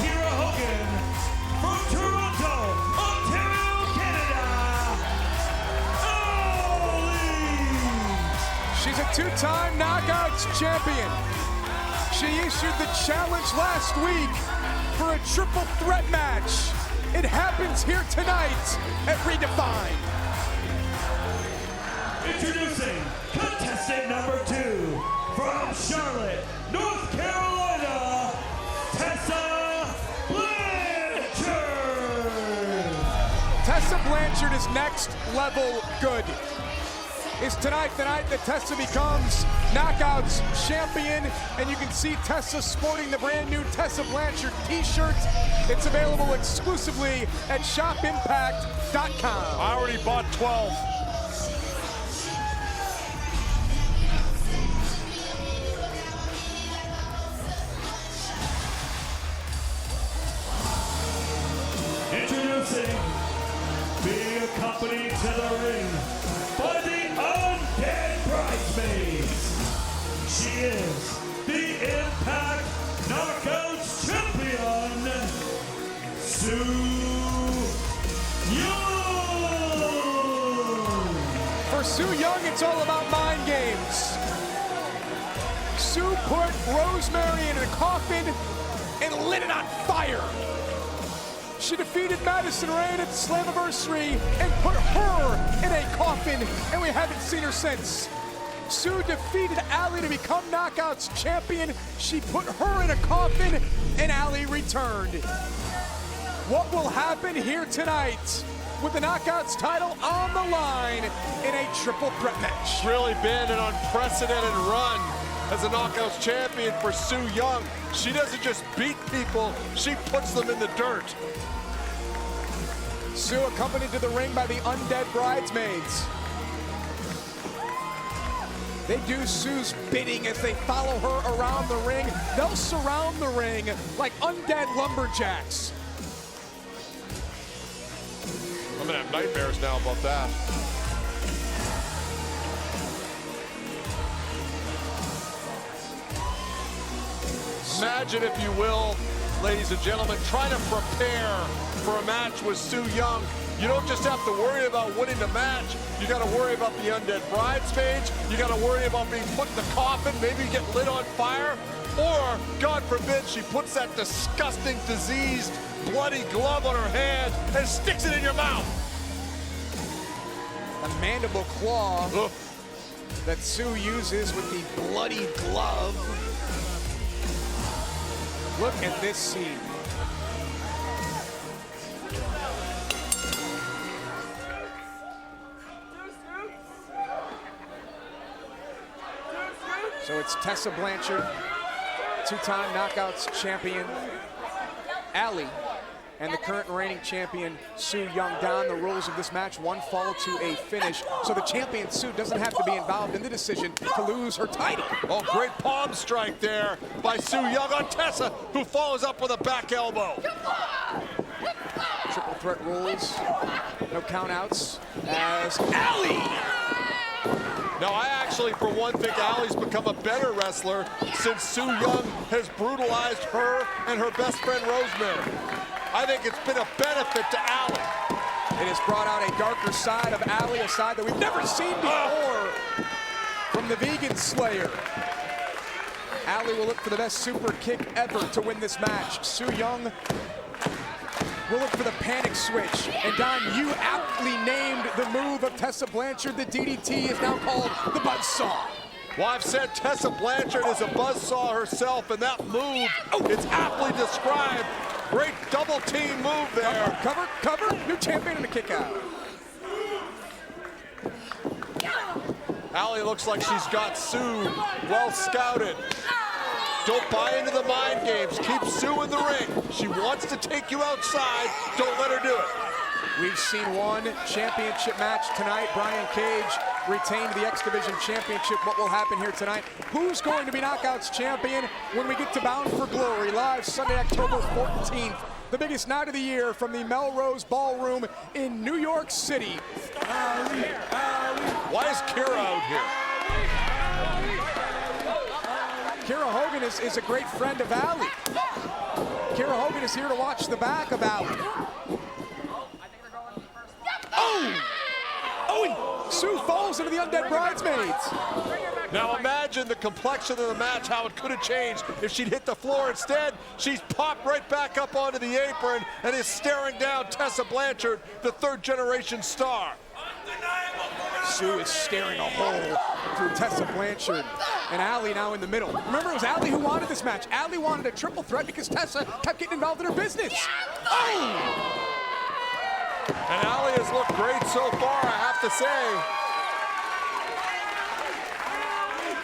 Kira Hogan from Toronto, Ontario, Canada, Allie. She's a two-time Knockouts champion. She issued the challenge last week for a triple threat match. It happens here tonight at ReDefined. Introducing contestant number 2 from Charlotte, North Carolina, Tessa Blanchard. Tessa Blanchard is next level good. Is tonight the night that Tessa becomes Knockouts champion? And you can see Tessa sporting the brand new Tessa Blanchard t-shirt. It's available exclusively at shopimpact.com. I already bought 12. Introducing, being accompanied to the ring by the Undead Bridesmaids. She is the Impact Knockouts champion, Su Yung. For Su Yung, it's all about mind games. Su put Rosemary in a coffin and lit it on fire. She defeated Madison Rayne at the Slammiversary and put her in a coffin, and we haven't seen her since. Su defeated Allie to become Knockouts champion. She put her in a coffin, and Allie returned. What will happen here tonight with the Knockouts title on the line in a triple threat match? Really been an unprecedented run as a Knockouts champion for Su Yung. She doesn't just beat people, she puts them in the dirt. Su accompanied to the ring by the Undead Bridesmaids. They do Su's bidding as they follow her around the ring. They'll surround the ring like undead lumberjacks. I'm gonna have nightmares now about that. Imagine, if you will, ladies and gentlemen, trying to prepare for a match with Su Yung. You don't just have to worry about winning the match. You got to worry about the Undead Bridesmaids. You got to worry about being put in the coffin, maybe get lit on fire. Or, God forbid, she puts that disgusting, diseased, bloody glove on her hand and sticks it in your mouth. A mandible claw that Su uses with the bloody glove. Look at this scene. So it's Tessa Blanchard, two-time Knockouts champion, Allie, and the current reigning champion, Su Yung, down the rules of this match. One fall to a finish. So the champion, Su, doesn't have to be involved in the decision to lose her title. Oh, great palm strike there by Su Yung on Tessa, who follows up with a back elbow. Triple threat rules, no countouts, as Allie. Now, I actually, for one, think Allie's become a better wrestler since Su Yung has brutalized her and her best friend, Rosemary. I think it's been a benefit to Allie. It has brought out a darker side of Allie, a side that we've never seen before from the Vegan Slayer. Allie will look for the best super kick ever to win this match. Su Yung will look for the panic switch. And Don, you aptly named the move of Tessa Blanchard. The DDT is now called the Buzzsaw. Well, I've said Tessa Blanchard is a buzzsaw herself, and that move, it's aptly described. Great double team move there. Cover, cover, new champion and a kick out. Allie looks like she's got Su well scouted. Don't buy into the mind games. Keep Su in the ring. She wants to take you outside. Don't let her do it. We've seen one championship match tonight. Brian Cage retained the X Division Championship. What will happen here tonight? Who's going to be Knockouts champion when we get to Bound for Glory? Live Sunday, October 14th. The biggest night of the year from the Melrose Ballroom in New York City. Why is Kira out here? Kira Hogan is a great friend of Allie. Kiera Hogan is here to watch the back of Allie. Oh! Oh, and Su falls into the Undead Bridesmaids. Now imagine the complexion of the match, how it could have changed if she'd hit the floor. Instead, she's popped right back up onto the apron and is staring down Tessa Blanchard, the third-generation star. Su is staring a hole through Tessa Blanchard, and Allie now in the middle. Remember, it was Allie who wanted this match. Allie wanted a triple threat because Tessa kept getting involved in her business. Oh! And Allie has looked great so far, I have to say.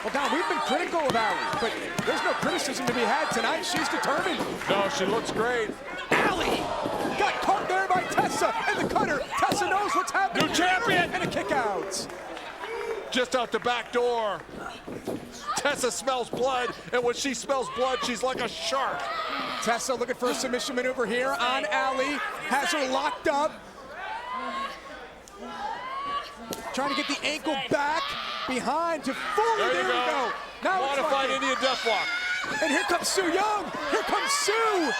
Well, Don, we've been critical of Allie, but there's no criticism to be had tonight. She's determined. No, she looks great. Allie got caught there by Tessa, and the cutter. Tessa knows what's happening. New champion! And a kick out. Just out the back door. Tessa smells blood, and when she smells blood, she's like a shark. Tessa looking for a submission maneuver here on Allie. Has her locked up. Trying to get the ankle back behind to fully. There you go. Now Modified Indian Deathlock. And here comes Su Yung. Here comes Su.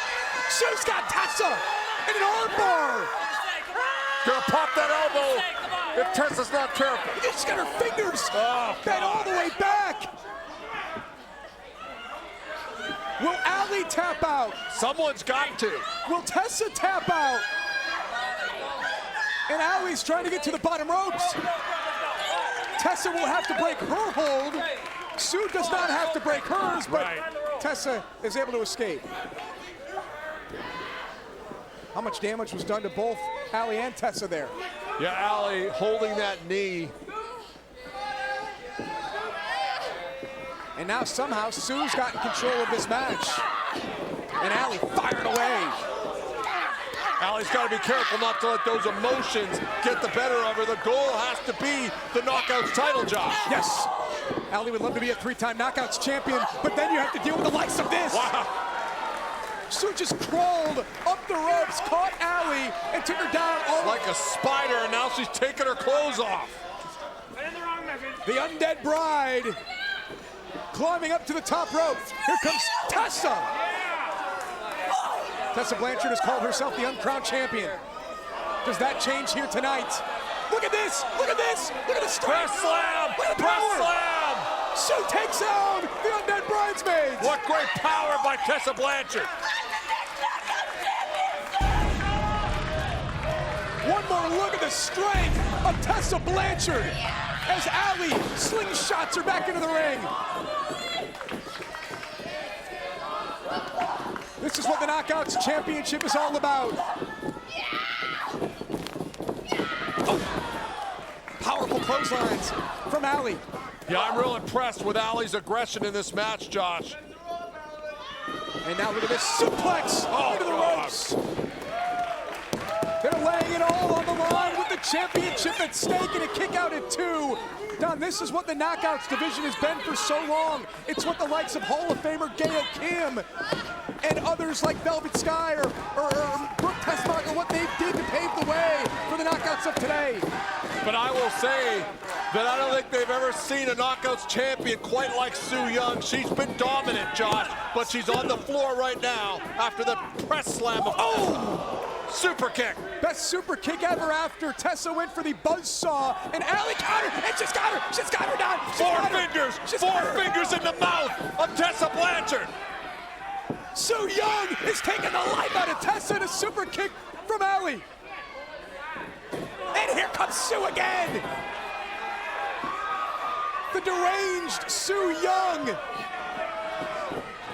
Su's got Tessa in an armbar. Gonna pop that elbow if Tessa's not careful. She's got her fingers bent all the way back. Will Allie tap out? Someone's got to. Will Tessa tap out? And Allie's trying to get to the bottom ropes. Tessa will have to break her hold. Su does not have to break hers, but Tessa is able to escape. How much damage was done to both Allie and Tessa there? Yeah, Allie holding that knee. And now somehow Su's gotten control of this match. And Allie fired away. Allie's got to be careful not to let those emotions get the better of her. The goal has to be the Knockouts title, Josh. Yes. Allie would love to be a three-time Knockouts champion, but then you have to deal with the likes of this. Wow. Su just crawled up the ropes, caught Allie, and took her down. Like a spider, and now she's taking her clothes off. The Undead Bride climbing up to the top rope. Here comes Tessa. Tessa Blanchard has called herself the uncrowned champion. Does that change here tonight? Look at this! Look at this! Look at the strength! Press slam! Look at the Press power! slam! Su takes down the Undead Bridesmaids! What great power by Tessa Blanchard! One more look at the strength of Tessa Blanchard as Allie slingshots her back into the ring. This is what the Knockouts Championship is all about. Oh. Powerful clotheslines from Allie. Yeah, I'm real impressed with Allie's aggression in this match, Josh. And now look at this suplex into the ropes. They're laying it all on the line with the championship at stake and a kick out at 2. Don, this is what the Knockouts division has been for so long. It's what the likes of Hall of Famer Gail Kim and others like Velvet Sky or Brooke Tessmark, what they did to pave the way for the Knockouts of today. But I will say that I don't think they've ever seen a Knockouts champion quite like Su Yung. She's been dominant, Josh, but she's on the floor right now after the press slam of super kick. Best super kick ever after Tessa went for the buzzsaw, and Allie got her, and she's got her. She's got her down. Four fingers in the mouth of Tessa Blanchard. Su Yung is taking the life out of Tessa and a super kick from Allie. And here comes Su again. The deranged Su Yung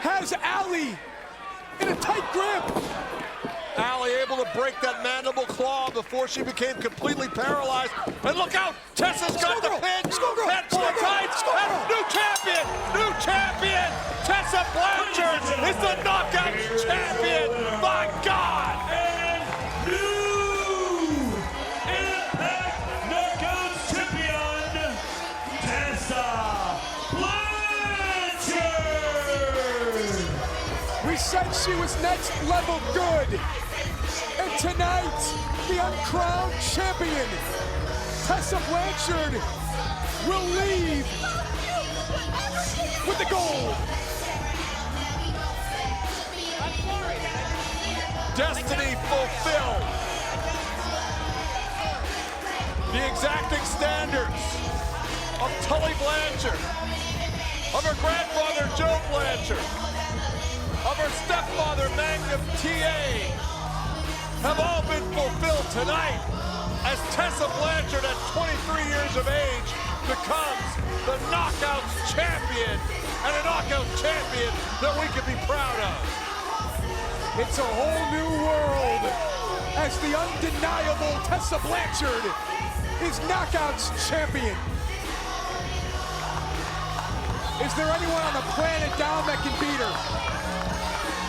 has Allie in a tight grip. Allie able to break that mandible claw before she became completely paralyzed. And look out, Tessa's got the pin. Head full of tights. New champion, new champion. Tessa Blanchard is the Knockouts champion. My God. And new Impact Knockouts champion, Tessa Blanchard. We said she was next level good. And tonight, the uncrowned champion, Tessa Blanchard, will leave with the gold. destiny fulfilled. The exacting standards of Tully Blanchard, of her grandfather Joe Blanchard, of her stepfather Magnum TA, have all been fulfilled tonight as Tessa Blanchard at 23 years of age becomes the Knockouts champion, and a Knockout champion that we can be proud of. It's a whole new world as the undeniable Tessa Blanchard is Knockouts champion. Is there anyone on the planet down that can beat her?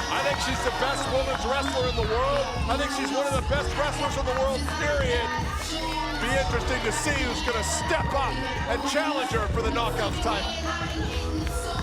I think she's the best women's wrestler in the world. I think she's one of the best wrestlers in the world, period. Be interesting to see who's gonna step up and challenge her for the Knockouts title.